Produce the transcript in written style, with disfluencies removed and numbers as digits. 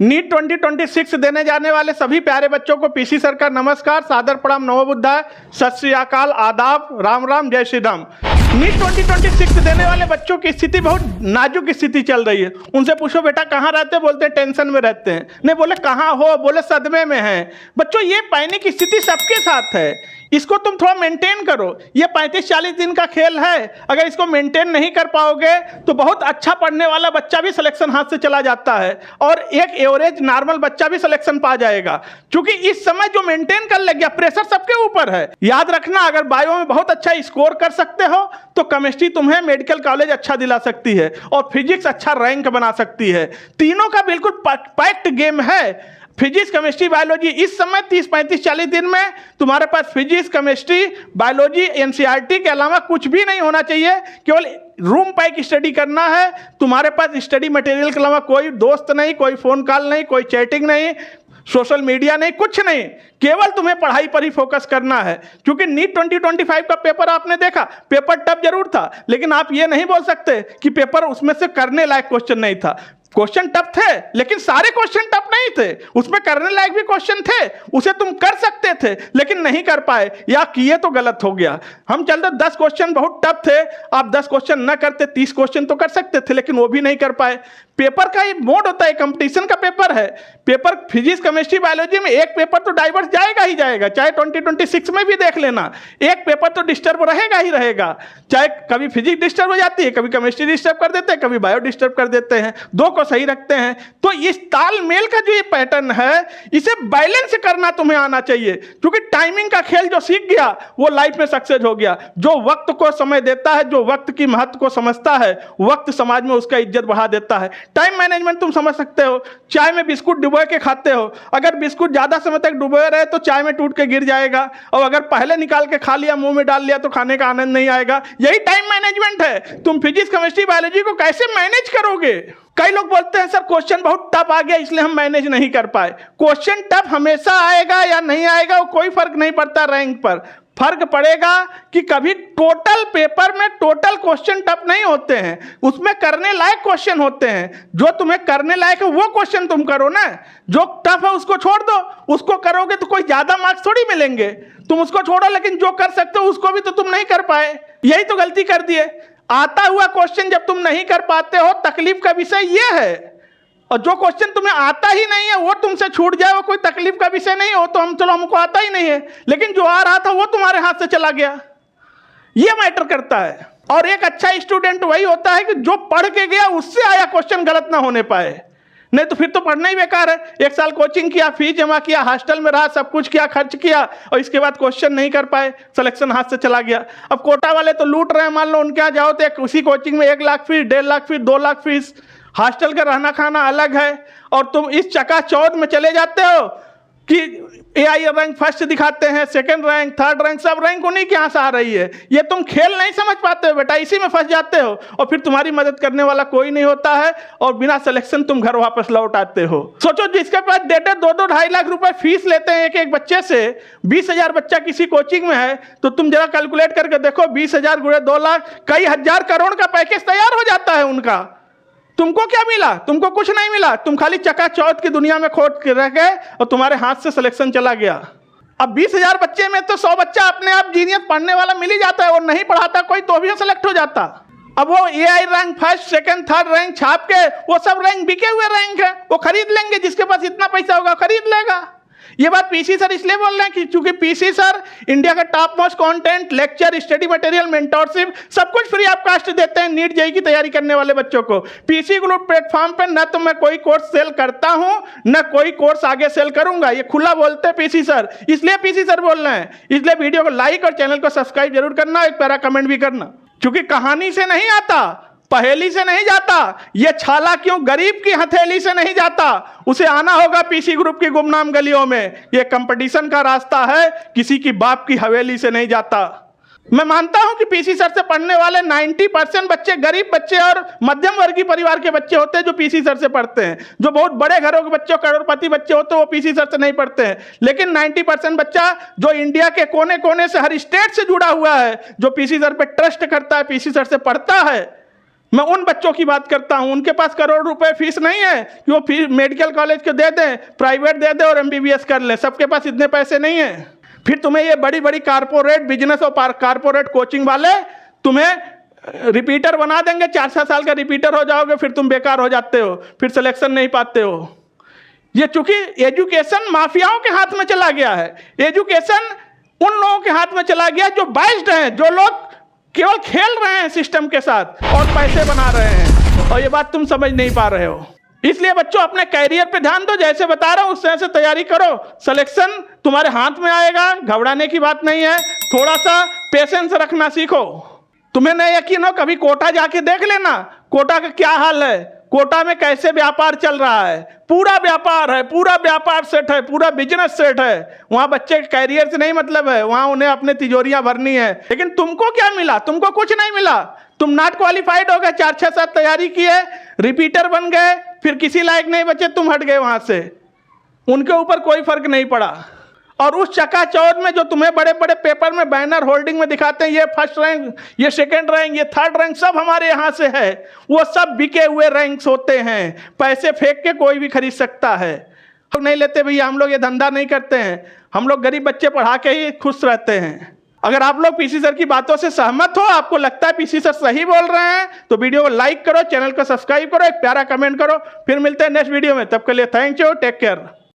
NEET 2026 देने जाने वाले सभी प्यारे बच्चों को पीसी सर का नमस्कार, सादर प्रणाम, नमो बुद्धाय, सत श्री अकाल, आदाब, राम राम, जय श्री राम। नीट 2026 देने वाले बच्चों की स्थिति बहुत नाजुक स्थिति चल रही है। उनसे पूछो बेटा कहाँ रहते, बोलते हैं टेंशन में रहते हैं। नहीं बोले कहाँ हो, बोले सदमे में हैं। बच्चों ये पैनिक स्थिति सबके साथ है, इसको तुम थोड़ा मेंटेन करो। ये 35-40 दिन का खेल है, अगर इसको मेंटेन नहीं कर पाओगे तो बहुत अच्छा पढ़ने वाला बच्चा भी सिलेक्शन हाथ से चला जाता है और एक एवरेज नॉर्मल बच्चा भी सिलेक्शन पा जाएगा। क्योंकि इस समय जो मेंटेन कर ले गया, प्रेशर सबके ऊपर है। याद रखना, अगर बायो में बहुत अच्छा स्कोर कर सकते हो तो केमिस्ट्री तुम्हें मेडिकल कॉलेज अच्छा दिला सकती है और फिजिक्स अच्छा रैंक बना सकती है। तीनों का बिल्कुल पैक्ड गेम है। फिजिक्स, केमिस्ट्री, बायोलॉजी इस समय 30-35-40 दिन में तुम्हारे पास फिजिक्स, केमिस्ट्री, बायोलॉजी, एनसीईआरटी के अलावा कुछ भी नहीं होना चाहिए। केवल रूम पैक स्टडी करना है। तुम्हारे पास स्टडी मटेरियल के अलावा कोई दोस्त नहीं, कोई फ़ोन कॉल नहीं, कोई चैटिंग नहीं, सोशल मीडिया नहीं, कुछ नहीं। केवल तुम्हें पढ़ाई पर ही फोकस करना है। क्योंकि नीट 2025 का पेपर आपने देखा, पेपर टफ जरूर था, लेकिन आप ये नहीं बोल सकते कि पेपर उसमें से करने लायक क्वेश्चन नहीं था। क्वेश्चन टफ थे, लेकिन सारे क्वेश्चन टफ नहीं थे। उसमें करने लायक भी क्वेश्चन थे, उसे तुम कर सकते थे, लेकिन नहीं कर पाए या किए तो गलत हो गया। हम चलते 10 क्वेश्चन बहुत टफ थे, आप 10 क्वेश्चन न करते 30 क्वेश्चन तो कर सकते थे, लेकिन वो भी नहीं कर पाए। पेपर का ही मोड होता है, कंपटीशन का पेपर है। पेपर फिजिक्स, केमिस्ट्री, बायोलॉजी में एक पेपर तो डाइवर्स जाएगा ही जाएगा, चाहे 2026 में भी देख लेना। एक पेपर तो डिस्टर्ब रहेगा ही रहेगा, चाहे कभी फिजिक्स डिस्टर्ब हो जाती है, कभी केमिस्ट्री डिस्टर्ब कर देते हैं, कभी बायो डिस्टर्ब कर देते हैं, दो को सही रखते हैं। तो इस तालमेल का जो ये पैटर्न है, इसे बैलेंस करना तुम्हें आना चाहिए। क्योंकि टाइमिंग का खेल जो सीख गया वो लाइफ में सक्सेस हो गया। जो वक्त को समय देता है, जो वक्त की महत्व को समझता है, वक्त समाज में उसका इज्जत बढ़ा देता है। टाइम मैनेजमेंट तुम समझ सकते हो। चाय में बिस्कुट डुबो के खाते हो, अगर बिस्कुट ज्यादा समय तक डुबोए रहे तो चाय में टूट के गिर जाएगा, और अगर पहले निकाल के खा लिया, मुंह में डाल लिया, तो खाने का आनंद नहीं आएगा। यही टाइम मैनेजमेंट है। तुम फिजिक्स, केमिस्ट्री, बायोलॉजी को कैसे मैनेज करोगे? कई लोग बोलते हैं सर क्वेश्चन बहुत टफ आ गया इसलिए हम मैनेज नहीं कर पाए। क्वेश्चन टफ हमेशा आएगा या नहीं आएगा वो कोई फर्क नहीं पड़ता रैंक पर। फर्क पड़ेगा कि कभी टोटल पेपर में टोटल क्वेश्चन टफ नहीं होते हैं, उसमें करने लायक क्वेश्चन होते हैं। जो तुम्हें करने लायक है वो क्वेश्चन तुम करो ना, जो टफ है उसको छोड़ दो। उसको करोगे तो कोई ज्यादा मार्क्स थोड़ी मिलेंगे, तुम उसको छोड़ो, लेकिन जो कर सकते हो उसको भी तो तुम नहीं कर पाए। यही तो गलती कर दिए। आता हुआ क्वेश्चन जब तुम नहीं कर पाते हो, तकलीफ का विषय यह है। और जो क्वेश्चन तुम्हें आता ही नहीं है वो तुमसे छूट जाए, वो कोई तकलीफ का विषय नहीं हो। तो हमको आता ही नहीं है, लेकिन जो आ रहा था वो तुम्हारे हाथ से चला गया, ये मैटर करता है। और एक अच्छा स्टूडेंट वही होता है कि जो पढ़ के गया उससे आया क्वेश्चन गलत ना होने पाए, नहीं तो फिर तो पढ़ना ही बेकार है। 1 साल कोचिंग किया, फीस जमा किया, हॉस्टल में रहा, सब कुछ किया, खर्च किया, और इसके बाद क्वेश्चन नहीं कर पाए, सिलेक्शन हाथ से चला गया। अब कोटा वाले तो लूट रहे हैं, मान लो उनके यहाँ जाओ तो उसी कोचिंग में 1 lakh fees, 1.5 lakh fees, 2 lakh fees, hostel का रहना खाना अलग है, और तुम इस चकाचौंध में चले जाते हो कि AI रैंक फर्स्ट दिखाते हैं, सेकंड रैंक, थर्ड रैंक, सब रैंक उन्हीं के यहाँ से आ रही है। ये तुम खेल नहीं समझ पाते हो बेटा, इसी में फंस जाते हो, और फिर तुम्हारी मदद करने वाला कोई नहीं होता है, और बिना सिलेक्शन तुम घर वापस लौट आते हो। सोचो जिसके पास 1.5, 2-2, 2.5 लाख रुपए फीस लेते हैं एक बच्चे से, 20,000 बच्चा किसी कोचिंग में है, तो तुम जरा कैलकुलेट करके देखो, 20,000 गुणे 2 लाख, कई हजार करोड़ का पैकेज तैयार हो जाता है उनका। तुमको क्या मिला? तुमको कुछ नहीं मिला, तुम खाली चकाचौंध की दुनिया में खोट के रह गए और तुम्हारे हाथ से सिलेक्शन चला गया। अब 20,000 बच्चे में तो 100 बच्चा अपने आप जीनियस पढ़ने वाला मिल ही जाता है, और नहीं पढ़ाता कोई तो भी सेलेक्ट हो जाता। अब वो AI rank first, second, third rank छाप के, वो सब रैंक बिके हुए रैंक है, वो खरीद लेंगे। जिसके पास इतना पैसा होगा खरीद लेगा। ये बात पीसी सर इसलिए बोल रहे हैं कि चूंकि पीसी सर इंडिया का top most content, lecture, study material, mentorship सब कुछ फ्री ऑफ कास्ट देते हैं नीट जेईई की तैयारी करने वाले बच्चों को। पीसी ग्रुप प्लेटफॉर्म पर न तो मैं कोई कोर्स सेल करता हूं, न कोई कोर्स आगे सेल करूंगा, ये खुला बोलते हैं पीसी सर, इसलिए पीसी सर बोल रहे हैं। इसलिए वीडियो को लाइक और चैनल को सब्सक्राइब जरूर करना, एक प्यारा कमेंट भी करना। क्योंकि कहानी से नहीं आता, पहेली से नहीं जाता, ये छाला क्यों गरीब की हथेली से नहीं जाता, उसे आना होगा पीसी ग्रुप की गुमनाम गलियों में। ये कंपटीशन का रास्ता है, किसी की बाप की हवेली से नहीं जाता। मैं मानता हूं कि पीसी सर से पढ़ने वाले 90% बच्चे गरीब बच्चे और मध्यम वर्गीय परिवार के बच्चे होते हैं जो पीसी सर से पढ़ते हैं। जो बहुत बड़े घरों के बच्चे, करोड़पति बच्चे होते हैं, वो पीसी सर से नहीं पढ़ते हैं। लेकिन 90% बच्चा जो इंडिया के कोने कोने से, हर स्टेट से जुड़ा हुआ है, जो पीसी सर पे ट्रस्ट करता है, पीसी सर से पढ़ता है, मैं उन बच्चों की बात करता हूं, उनके पास करोड़ रुपए फीस नहीं है कि वो फीस मेडिकल कॉलेज को दे दें, प्राइवेट दे दें और MBBS कर लें। सबके पास इतने पैसे नहीं है। फिर तुम्हें ये बड़ी बड़ी कारपोरेट बिजनेस और कारपोरेट कोचिंग वाले तुम्हें रिपीटर बना देंगे, 4-7 साल का रिपीटर हो जाओगे, फिर तुम बेकार हो जाते हो, फिर सिलेक्शन नहीं पाते हो। ये चूंकि एजुकेशन माफियाओं के हाथ में चला गया है, एजुकेशन उन लोगों के हाथ में चला गया जो बाइस्ड हैं, जो लोग केवल खेल रहे हैं सिस्टम के साथ और पैसे बना रहे हैं, और ये बात तुम समझ नहीं पा रहे हो। इसलिए बच्चों अपने कैरियर पे ध्यान दो, जैसे बता रहा हूं उस तरह से तैयारी करो, सिलेक्शन तुम्हारे हाथ में आएगा, घबराने की बात नहीं है। थोड़ा सा पेशेंस रखना सीखो। तुम्हें नहीं यकीन हो, कभी कोटा जाके देख लेना, कोटा का क्या हाल है, कोटा में कैसे व्यापार चल रहा है। पूरा व्यापार है, पूरा व्यापार सेट है, पूरा बिजनेस सेट है। वहां बच्चे के कैरियर से नहीं मतलब है, वहां उन्हें अपने तिजोरियां भरनी है। लेकिन तुमको क्या मिला? तुमको कुछ नहीं मिला। तुम नॉट क्वालिफाइड हो गए, 4-6 साल तैयारी किए, रिपीटर बन गए, फिर किसी लायक नहीं बचे, तुम हट गए वहां से। उनके ऊपर कोई फर्क नहीं पड़ा। और उस चकाचौंध में जो तुम्हें बड़े बड़े पेपर में बैनर होल्डिंग में दिखाते हैं, ये फर्स्ट रैंक, ये सेकंड रैंक, ये थर्ड रैंक, सब हमारे यहाँ से है, वो सब बिके हुए रैंक्स होते हैं। पैसे फेंक के कोई भी खरीद सकता है। लोग नहीं लेते भैया, हम लोग ये धंधा नहीं करते हैं, हम लोग गरीब बच्चे पढ़ा के ही खुश रहते हैं। अगर आप लोग पीसी सर की बातों से सहमत हो, आपको लगता है पीसी सर सही बोल रहे हैं, तो वीडियो को लाइक करो, चैनल को सब्सक्राइब करो, एक प्यारा कमेंट करो। फिर मिलते हैं नेक्स्ट वीडियो में, तब के लिए थैंक यू, टेक केयर।